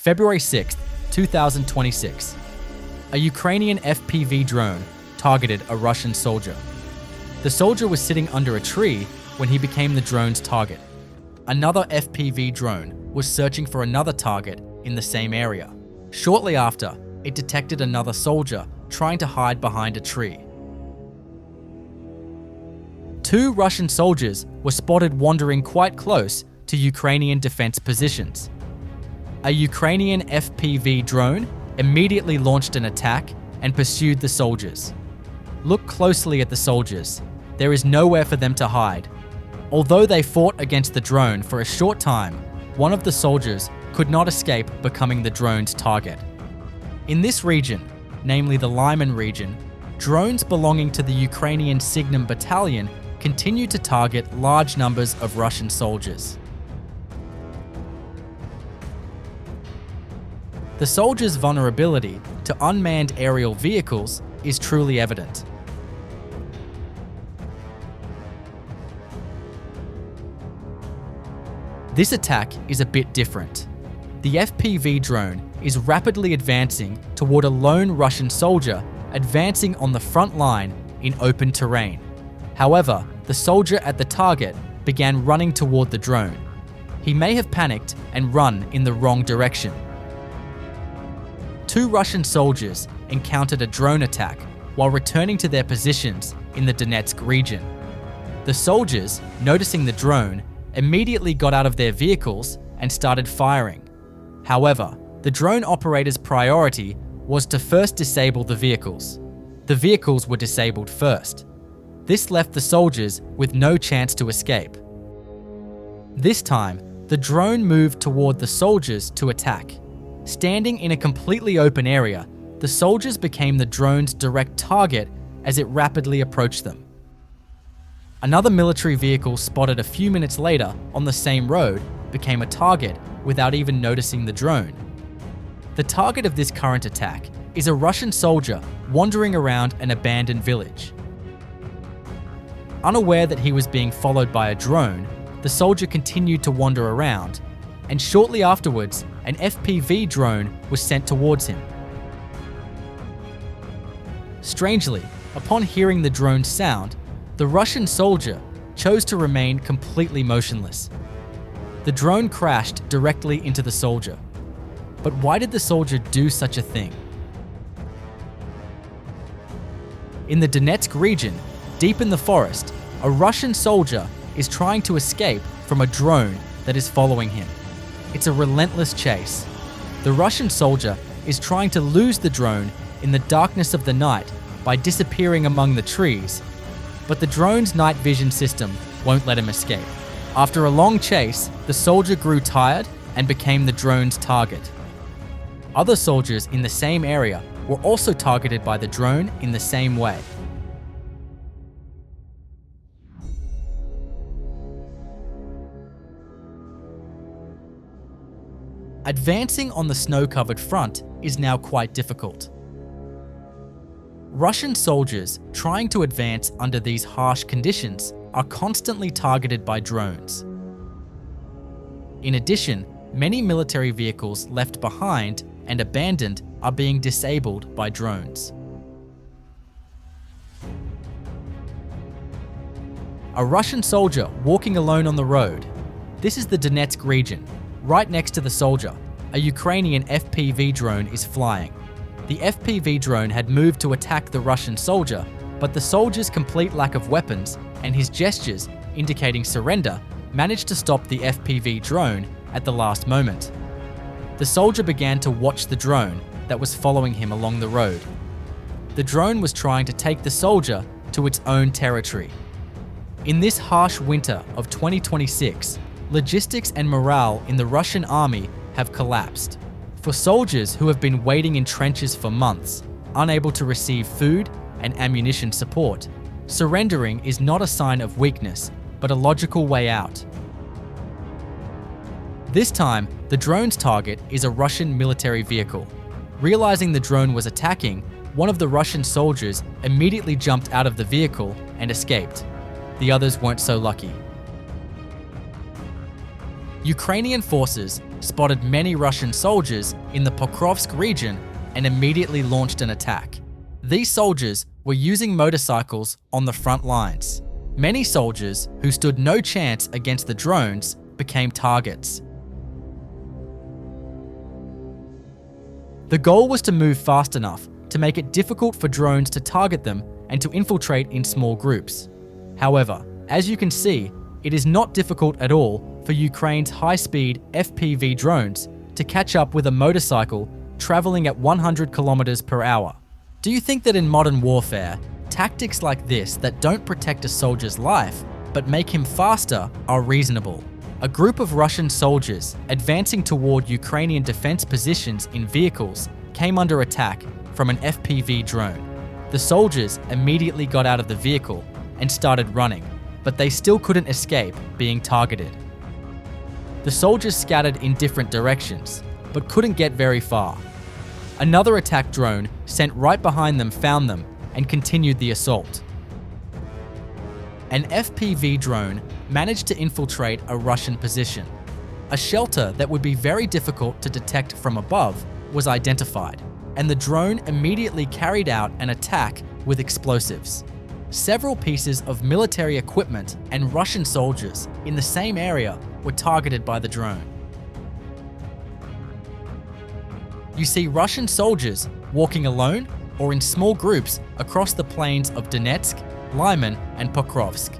February 6, 2026. A Ukrainian FPV drone targeted a Russian soldier. The soldier was sitting under a tree when he became the drone's target. Another FPV drone was searching for another target in the same area. Shortly after, it detected another soldier trying to hide behind a tree. Two Russian soldiers were spotted wandering quite close to Ukrainian defense positions. A Ukrainian FPV drone immediately launched an attack and pursued the soldiers. Look closely at the soldiers. There is nowhere for them to hide. Although they fought against the drone for a short time, one of the soldiers could not escape becoming the drone's target. In this region, namely the Lyman region, drones belonging to the Ukrainian Signum Battalion continue to target large numbers of Russian soldiers. The soldiers' vulnerability to unmanned aerial vehicles is truly evident. This attack is a bit different. The FPV drone is rapidly advancing toward a lone Russian soldier advancing on the front line in open terrain. However, the soldier at the target began running toward the drone. He may have panicked and run in the wrong direction. Two Russian soldiers encountered a drone attack while returning to their positions in the Donetsk region. The soldiers, noticing the drone, immediately got out of their vehicles and started firing. However, the drone operator's priority was to first disable the vehicles. The vehicles were disabled first. This left the soldiers with no chance to escape. This time, the drone moved toward the soldiers to attack. Standing in a completely open area, the soldiers became the drone's direct target as it rapidly approached them. Another military vehicle spotted a few minutes later on the same road became a target without even noticing the drone. The target of this current attack is a Russian soldier wandering around an abandoned village. Unaware that he was being followed by a drone, the soldier continued to wander around, and shortly afterwards, an FPV drone was sent towards him. Strangely, upon hearing the drone's sound, the Russian soldier chose to remain completely motionless. The drone crashed directly into the soldier. But why did the soldier do such a thing? In the Donetsk region, deep in the forest, a Russian soldier is trying to escape from a drone that is following him. It's a relentless chase. The Russian soldier is trying to lose the drone in the darkness of the night by disappearing among the trees, but the drone's night vision system won't let him escape. After a long chase, the soldier grew tired and became the drone's target. Other soldiers in the same area were also targeted by the drone in the same way. Advancing on the snow-covered front is now quite difficult. Russian soldiers trying to advance under these harsh conditions are constantly targeted by drones. In addition, many military vehicles left behind and abandoned are being disabled by drones. A Russian soldier walking alone on the road. This is the Donetsk region. Right next to the soldier, a Ukrainian FPV drone is flying. The FPV drone had moved to attack the Russian soldier, but the soldier's complete lack of weapons and his gestures indicating surrender managed to stop the FPV drone at the last moment. The soldier began to watch the drone that was following him along the road. The drone was trying to take the soldier to its own territory. In this harsh winter of 2026, logistics and morale in the Russian army have collapsed. For soldiers who have been waiting in trenches for months, unable to receive food and ammunition support, surrendering is not a sign of weakness, but a logical way out. This time, the drone's target is a Russian military vehicle. Realizing the drone was attacking, one of the Russian soldiers immediately jumped out of the vehicle and escaped. The others weren't so lucky. Ukrainian forces spotted many Russian soldiers in the Pokrovsk region and immediately launched an attack. These soldiers were using motorcycles on the front lines. Many soldiers who stood no chance against the drones became targets. The goal was to move fast enough to make it difficult for drones to target them and to infiltrate in small groups. However, as you can see, it is not difficult at all for Ukraine's high-speed FPV drones to catch up with a motorcycle traveling at 100 kilometers per hour. Do you think that in modern warfare, tactics like this that don't protect a soldier's life but make him faster are reasonable? A group of Russian soldiers advancing toward Ukrainian defense positions in vehicles came under attack from an FPV drone. The soldiers immediately got out of the vehicle and started running, but they still couldn't escape being targeted. The soldiers scattered in different directions, but couldn't get very far. Another attack drone sent right behind them found them and continued the assault. An FPV drone managed to infiltrate a Russian position. A shelter that would be very difficult to detect from above was identified, and the drone immediately carried out an attack with explosives. Several pieces of military equipment and Russian soldiers in the same area were targeted by the drone. You see Russian soldiers walking alone or in small groups across the plains of Donetsk, Lyman, and Pokrovsk.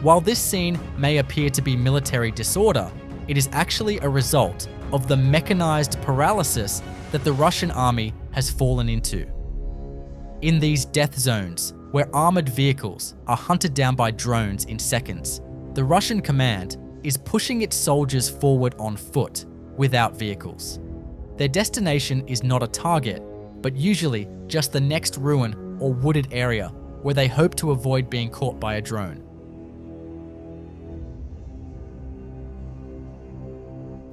While this scene may appear to be military disorder, it is actually a result of the mechanized paralysis that the Russian army has fallen into. In these death zones, where armored vehicles are hunted down by drones in seconds, the Russian command is pushing its soldiers forward on foot without vehicles. Their destination is not a target, but usually just the next ruin or wooded area where they hope to avoid being caught by a drone.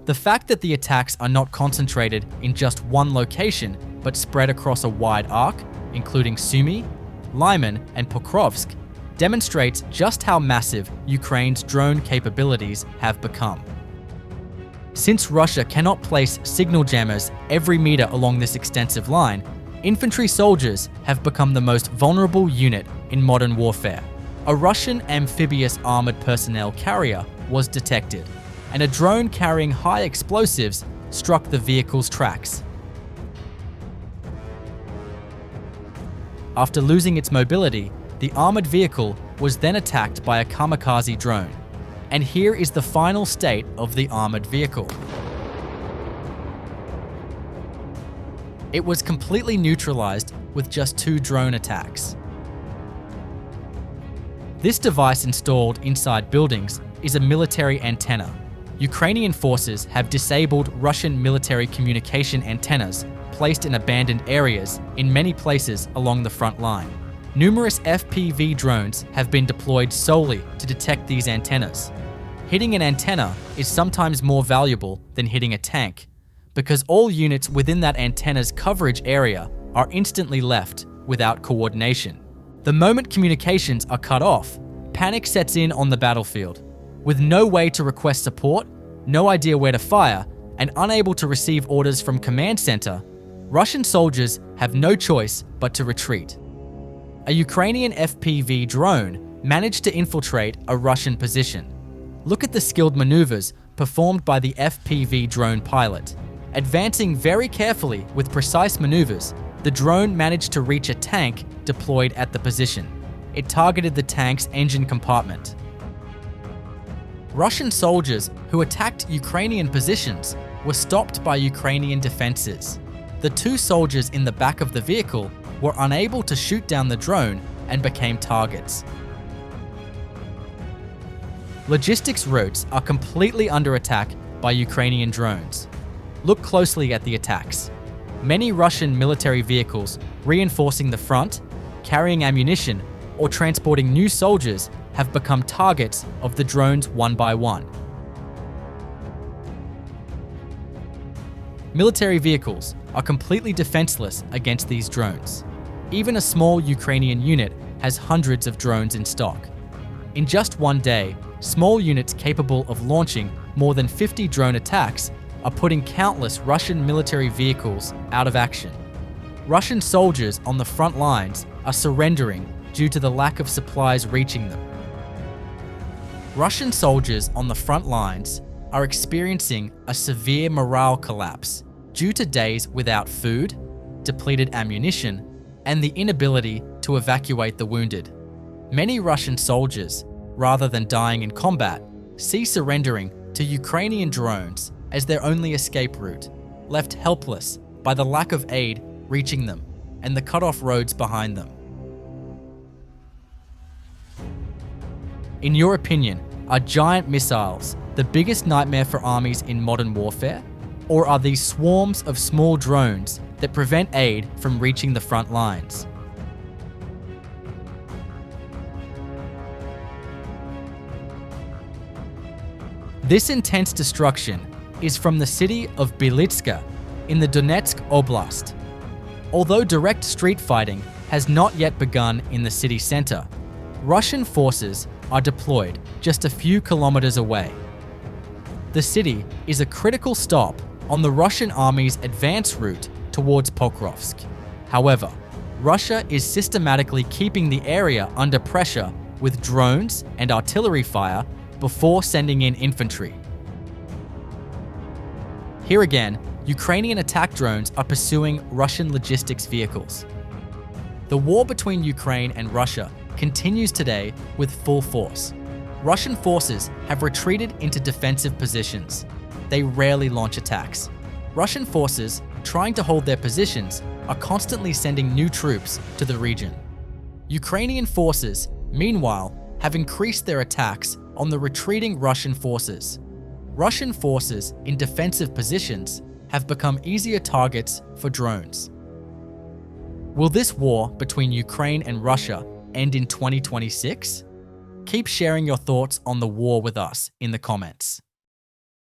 The fact that the attacks are not concentrated in just one location, but spread across a wide arc, including Sumy, Lyman, and Pokrovsk, demonstrates just how massive Ukraine's drone capabilities have become. Since Russia cannot place signal jammers every meter along this extensive line, infantry soldiers have become the most vulnerable unit in modern warfare. A Russian amphibious armored personnel carrier was detected, and a drone carrying high explosives struck the vehicle's tracks. After losing its mobility, the armored vehicle was then attacked by a kamikaze drone. And here is the final state of the armored vehicle. It was completely neutralized with just 2 drone attacks. This device installed inside buildings is a military antenna. Ukrainian forces have disabled Russian military communication antennas placed in abandoned areas in many places along the front line. Numerous FPV drones have been deployed solely to detect these antennas. Hitting an antenna is sometimes more valuable than hitting a tank, because all units within that antenna's coverage area are instantly left without coordination. The moment communications are cut off, panic sets in on the battlefield. With no way to request support, no idea where to fire, and unable to receive orders from command center, Russian soldiers have no choice but to retreat. A Ukrainian FPV drone managed to infiltrate a Russian position. Look at the skilled maneuvers performed by the FPV drone pilot. Advancing very carefully with precise maneuvers, the drone managed to reach a tank deployed at the position. It targeted the tank's engine compartment. Russian soldiers who attacked Ukrainian positions were stopped by Ukrainian defenses. The 2 soldiers in the back of the vehicle were unable to shoot down the drone and became targets. Logistics routes are completely under attack by Ukrainian drones. Look closely at the attacks. Many Russian military vehicles reinforcing the front, carrying ammunition, or transporting new soldiers have become targets of the drones one by one. Military vehicles are completely defenseless against these drones. Even a small Ukrainian unit has hundreds of drones in stock. In just one day, small units capable of launching more than 50 drone attacks are putting countless Russian military vehicles out of action. Russian soldiers on the front lines are surrendering due to the lack of supplies reaching them. Russian soldiers on the front lines are experiencing a severe morale collapse due to days without food, depleted ammunition, and the inability to evacuate the wounded. Many Russian soldiers, rather than dying in combat, see surrendering to Ukrainian drones as their only escape route, left helpless by the lack of aid reaching them and the cut-off roads behind them. In your opinion, are giant missiles the biggest nightmare for armies in modern warfare? Or are these swarms of small drones that prevent aid from reaching the front lines? This intense destruction is from the city of Bilitzka in the Donetsk Oblast. Although direct street fighting has not yet begun in the city center, Russian forces are deployed just a few kilometers away. The city is a critical stop on the Russian army's advance route towards Pokrovsk. However, Russia is systematically keeping the area under pressure with drones and artillery fire before sending in infantry. Here again, Ukrainian attack drones are pursuing Russian logistics vehicles. The war between Ukraine and Russia continues today with full force. Russian forces have retreated into defensive positions. They rarely launch attacks. Russian forces, trying to hold their positions, are constantly sending new troops to the region. Ukrainian forces, meanwhile, have increased their attacks on the retreating Russian forces. Russian forces in defensive positions have become easier targets for drones. Will this war between Ukraine and Russia end in 2026? Keep sharing your thoughts on the war with us in the comments.